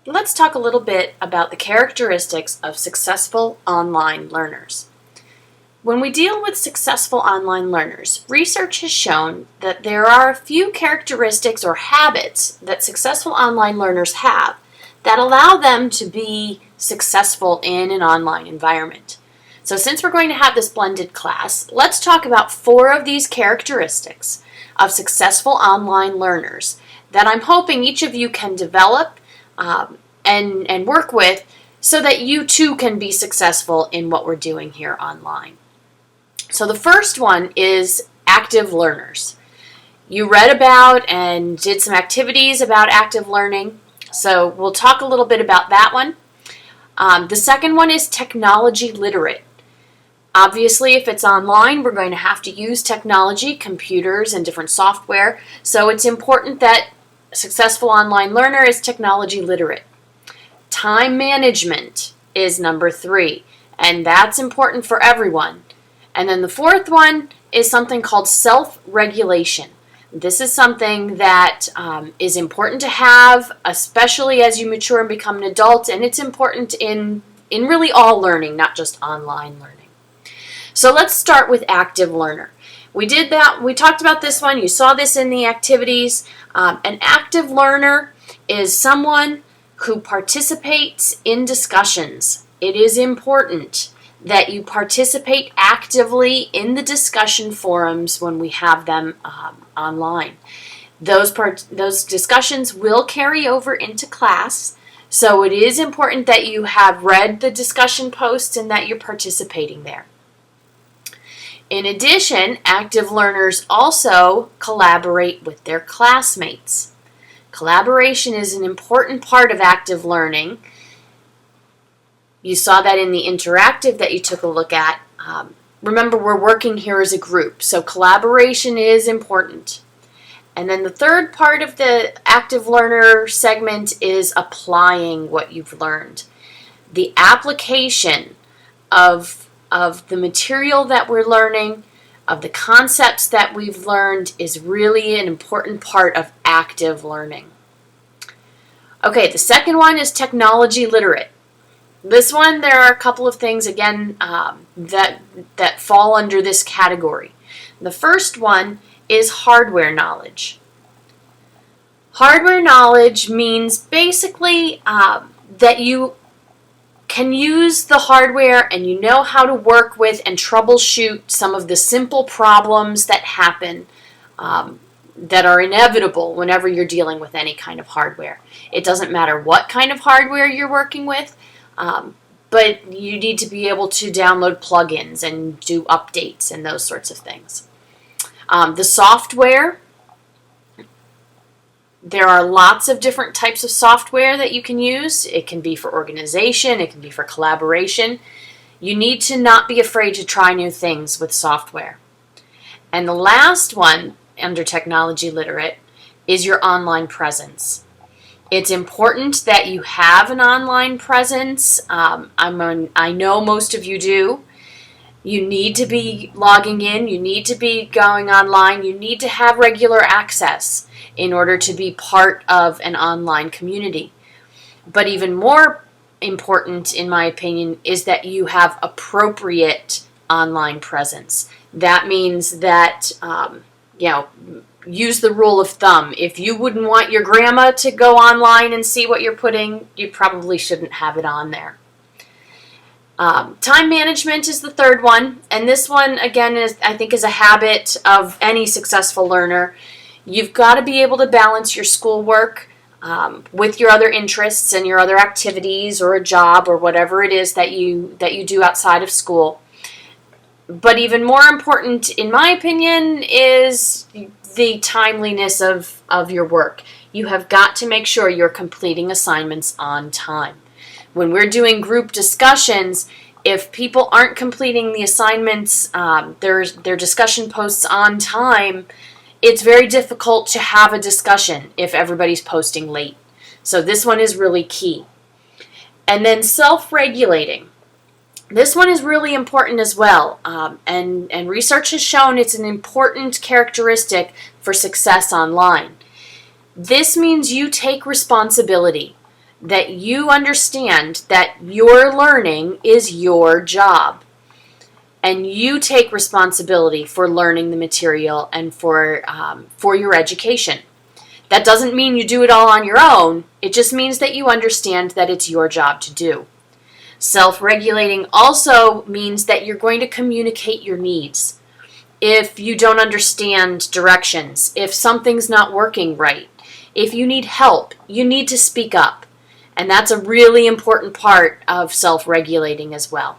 Let's talk a little bit about the characteristics of successful online learners. When we deal with successful online learners, research has shown that there are a few characteristics or habits that successful online learners have that allow them to be successful in an online environment. So since we're going to have this blended class, let's talk about 4 of these characteristics of successful online learners that I'm hoping each of you can develop and work with so that you too can be successful in what we're doing here online. So the first one is active learners. You read about and did some activities about active learning, so we'll talk a little bit about that one. The second one is technology literate. Obviously, if it's online, we're going to have to use technology, computers, and different software, so it's important that a successful online learner is technology literate. Time management is number 3, and that's important for everyone. And then the 4th one is something called self-regulation. This is something that is important to have, especially as you mature and become an adult, and it's important in really all learning, not just online learning. So let's start with active learner. We did that. We talked about this one. You saw this in the activities. An active learner is someone who participates in discussions. It is important that you participate actively in the discussion forums when we have them online. Those discussions will carry over into class, so it is important that you have read the discussion posts and that you're participating there. In addition, active learners also collaborate with their classmates. Collaboration is an important part of active learning. You saw that in the interactive that you took a look at. Remember, we're working here as a group, so collaboration is important. And then the third part of the active learner segment is applying what you've learned. The application of the material that we're learning, of the concepts that we've learned, is really an important part of active learning. Okay, the second one is technology literate. This one, there are a couple of things, again, that fall under this category. The first one is hardware knowledge. Hardware knowledge means basically that you can use the hardware and you know how to work with and troubleshoot some of the simple problems that happen that are inevitable whenever you're dealing with any kind of hardware. It doesn't matter what kind of hardware you're working with, but you need to be able to download plugins and do updates and those sorts of things. The software, there are lots of different types of software that you can use. It can be for organization, it can be for collaboration. You need to not be afraid to try new things with software. And the last one under technology literate is your online presence. It's important that you have an online presence. I know most of you do. You need to be logging in. You need to be going online. You need to have regular access in order to be part of an online community. But even more important, in my opinion, is that you have appropriate online presence. That means that, use the rule of thumb. If you wouldn't want your grandma to go online and see what you're putting, you probably shouldn't have it on there. Time management is the third one, and this one, again, I think is a habit of any successful learner. You've got to be able to balance your schoolwork with your other interests and your other activities or a job or whatever it is that you do outside of school. But even more important, in my opinion, is the timeliness of your work. You have got to make sure you're completing assignments on time. When we're doing group discussions, if people aren't completing the assignments, their discussion posts on time, it's very difficult to have a discussion if everybody's posting late. So this one is really key. And then self-regulating. This one is really important as well, and research has shown it's an important characteristic for success online. This means you take responsibility. that you understand that your learning is your job. And you take responsibility for learning the material and for your education. That doesn't mean you do it all on your own. It just means that you understand that it's your job to do. Self-regulating also means that you're going to communicate your needs. If you don't understand directions, if something's not working right, if you need help, you need to speak up. And that's a really important part of self-regulating as well.